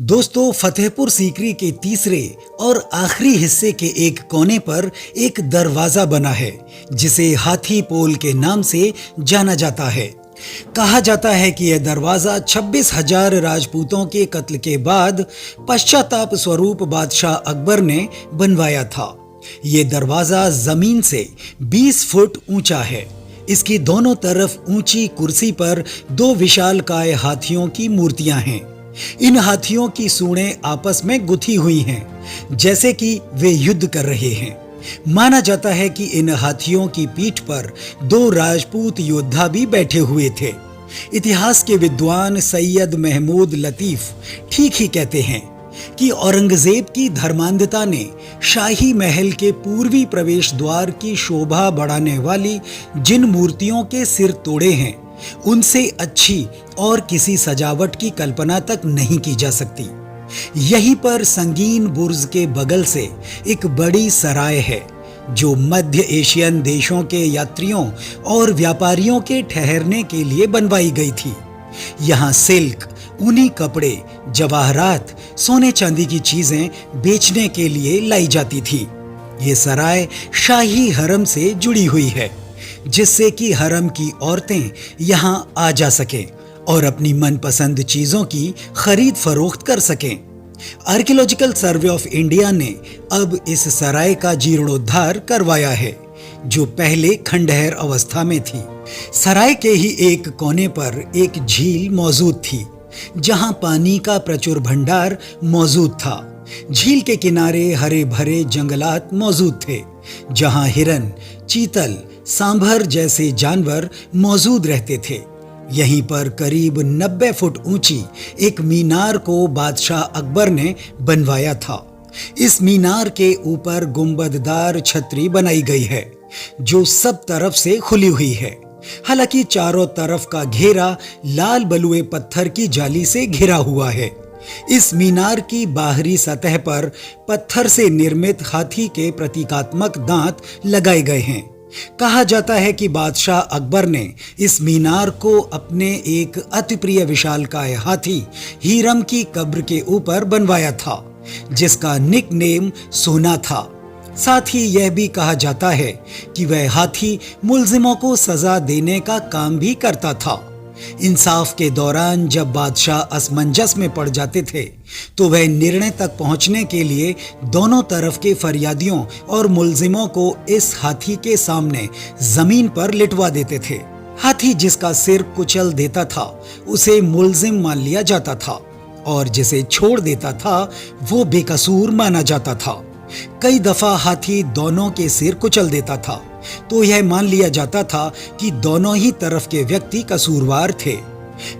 दोस्तों, फतेहपुर सीकरी के तीसरे और आखिरी हिस्से के एक कोने पर एक दरवाजा बना है जिसे हाथी पोल के नाम से जाना जाता है। कहा जाता है कि यह दरवाजा 26,000 राजपूतों के कत्ल के बाद पश्चाताप स्वरूप बादशाह अकबर ने बनवाया था। ये दरवाजा जमीन से 20 फुट ऊंचा है। इसकी दोनों तरफ ऊंची कुर्सी पर दो विशालकाय हाथियों की मूर्तियां हैं। इन हाथियों की सूंडें आपस में गुथी हुई हैं, जैसे कि वे युद्ध कर रहे हैं। माना जाता है कि इन हाथियों की पीठ पर दो राजपूत योद्धा भी बैठे हुए थे। इतिहास के विद्वान सैयद महमूद लतीफ ठीक ही कहते हैं कि औरंगजेब की धर्मांधता ने शाही महल के पूर्वी प्रवेश द्वार की शोभा बढ़ाने वाली जिन मूर्तियों के सिर तोड़े हैं, उनसे अच्छी और किसी सजावट की कल्पना तक नहीं की जा सकती। यहीं पर संगीन बुर्ज के बगल से एक बड़ी सराय है जो मध्य एशियन देशों के यात्रियों और व्यापारियों के ठहरने के लिए बनवाई गई थी। यहाँ सिल्क, ऊनी कपड़े, जवाहरात, सोने चांदी की चीजें बेचने के लिए लाई जाती थी। ये सराय शाही हरम से जुड़ी हुई है, जिससे कि हरम की औरतें यहाँ आ जा सकें और अपनी मनपसंद चीजों की खरीद फरोख्त कर सकें। आर्कियोलॉजिकल सर्वे ऑफ इंडिया ने अब इस सराय का जीर्णोद्धार करवाया है, जो पहले खंडहर अवस्था में थी। सराय के ही एक कोने पर एक झील मौजूद थी, जहां पानी का प्रचुर भंडार मौजूद था। झील के किनारे हरे भरे जंगलात मौजूद थे, जहां हिरन, चीतल, सांभर जैसे जानवर मौजूद रहते थे। यहीं पर करीब 90 फुट ऊंची एक मीनार को बादशाह अकबर ने बनवाया था। इस मीनार के ऊपर गुंबददार छतरी बनाई गई है, जो सब तरफ से खुली हुई है। हालांकि चारों तरफ का घेरा लाल बलुए पत्थर की जाली से घिरा हुआ है। इस मीनार की बाहरी सतह पर पत्थर से निर्मित हाथी के प्रतीकात्मक दांत लगाए गए हैं। कहा जाता है कि बादशाह अकबर ने इस मीनार को अपने एक अति प्रिय विशालकाय हाथी हीरम की कब्र के ऊपर बनवाया था, जिसका निक नेम सोना था। साथ ही यह भी कहा जाता है कि वह हाथी मुल्जिमों को सजा देने का काम भी करता था। इंसाफ के दौरान जब बादशाह असमंजस में पड़ जाते थे, तो वह निर्णय तक पहुंचने के लिए दोनों तरफ के फरियादियों और मुल्जिमों को इस हाथी के सामने जमीन पर लिटवा देते थे। हाथी जिसका सिर कुचल देता था, उसे मुल्जिम मान लिया जाता था, और जिसे छोड़ देता था वो बेकसूर माना जाता था। कई दफा हाथी दोनों के सिर कुचल देता था, तो यह मान लिया जाता था कि दोनों ही तरफ के व्यक्ति कसूरवार थे।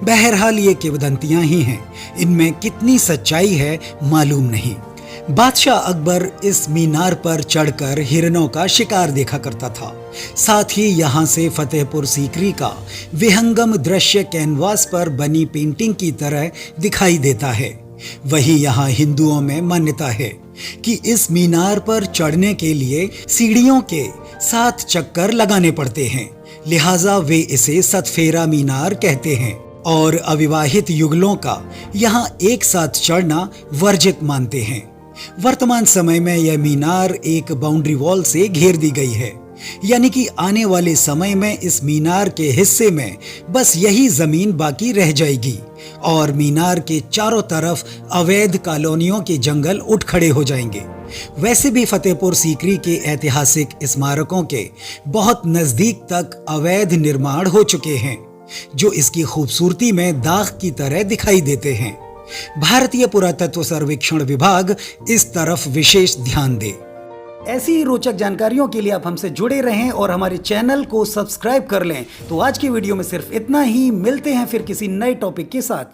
बहरहाल ये किंवदंतियां ही हैं, इनमें कितनी सच्चाई है मालूम नहीं। बादशाह अकबर इस मीनार पर चढ़कर हिरनों का शिकार देखा करता था। साथ ही यहाँ से फतेहपुर सीकरी का विहंगम दृश्य कैनवास पर बनी पेंटिंग की तरह दिखाई देता है। वही यहाँ हिंदुओं में मान्यता है कि इस मीनार पर चढ़ने के लिए सीढ़ियों के 7 चक्कर लगाने पड़ते हैं, लिहाजा वे इसे सतफेरा मीनार कहते हैं, और अविवाहित युगलों का यहाँ एक साथ चढ़ना वर्जित मानते हैं। वर्तमान समय में यह मीनार एक बाउंड्री वॉल से घेर दी गई है, यानी कि आने वाले समय में इस मीनार के हिस्से में बस यही जमीन बाकी रह जाएगी और मीनार के चारों तरफ अवैध कॉलोनियों के जंगल उठ खड़े हो जाएंगे। वैसे भी फतेहपुर सीकरी के ऐतिहासिक स्मारकों के बहुत नजदीक तक अवैध निर्माण हो चुके हैं, जो इसकी खूबसूरती में दाग की तरह दिखाई देते हैं। भारतीय पुरातत्व सर्वेक्षण विभाग इस तरफ विशेष ध्यान दे। ऐसी ही रोचक जानकारियों के लिए आप हमसे जुड़े रहें और हमारे चैनल को सब्सक्राइब कर लें। तो आज की वीडियो में सिर्फ इतना ही। मिलते हैं फिर किसी नए टॉपिक के साथ।